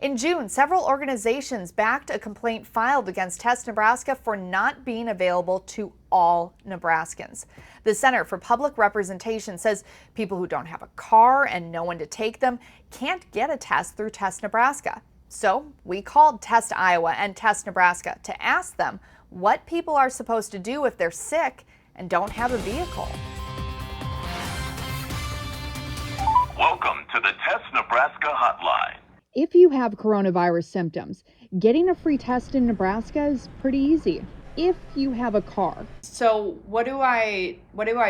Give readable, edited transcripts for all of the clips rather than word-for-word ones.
In June, several organizations backed a complaint filed against Test Nebraska for not being available to all Nebraskans. The Center for Public Representation says people who don't have a car and no one to take them can't get a test through Test Nebraska. So we called Test Iowa and Test Nebraska to ask them what people are supposed to do if they're sick and don't have a vehicle. Welcome to the Test Nebraska hotline. If you have coronavirus symptoms, getting a free test in Nebraska is pretty easy if you have a car. So what do I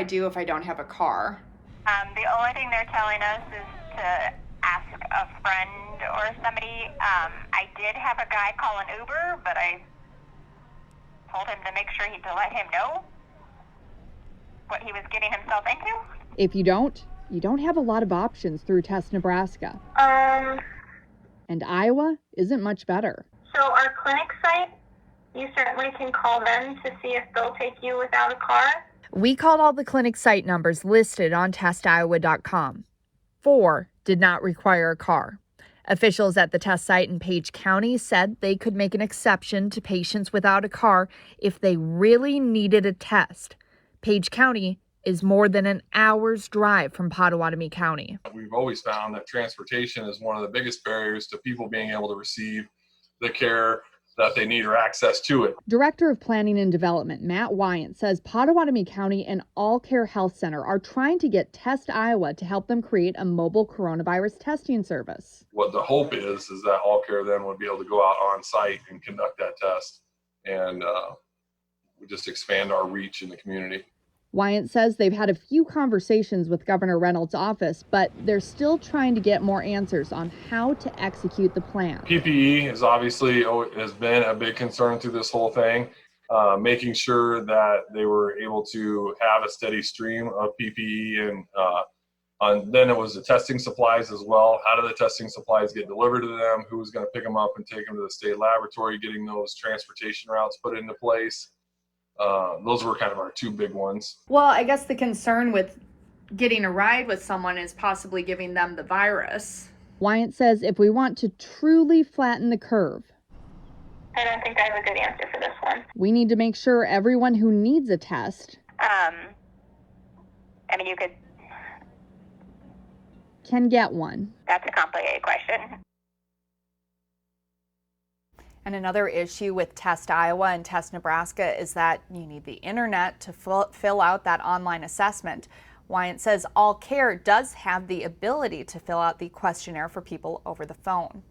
do if I don't have a car? The only thing they're telling us is to ask a friend or somebody. I did have a guy call an Uber, but I told him to make sure to let him know what he was getting himself into. If you don't have a lot of options through Test Nebraska. And Iowa isn't much better. So our clinic site, you certainly can call them to see if they'll take you without a car. We called all the clinic site numbers listed on testiowa.com. 4 did not require a car. Officials at the test site in Page County said they could make an exception to patients without a car if they really needed a test. Page County is more than an hour's drive from Pottawatomie County. We've always found that transportation is one of the biggest barriers to people being able to receive the care that they need or access to it. Director of Planning and Development Matt Wyant says Pottawatomie County and All Care Health Center are trying to get Test Iowa to help them create a mobile coronavirus testing service. What the hope is that All Care then would be able to go out on site and conduct that test, and we just expand our reach in the community. Wyant says they've had a few conversations with Governor Reynolds' office, but they're still trying to get more answers on how to execute the plan. PPE has been a big concern through this whole thing, making sure that they were able to have a steady stream of PPE, and then it was the testing supplies as well. How do the testing supplies get delivered to them? Who's going to pick them up and take them to the state laboratory? Getting those transportation routes put into place. Those were kind of our two big ones. Well, I guess the concern with getting a ride with someone is possibly giving them the virus. Wyant says if we want to truly flatten the curve, I don't think I have a good answer for this one. we need to make sure everyone who needs a test you could. can get one. That's a complicated question. And another issue with Test Iowa and Test Nebraska is that you need the internet to fill out that online assessment. Wyant says All Care does have the ability to fill out the questionnaire for people over the phone.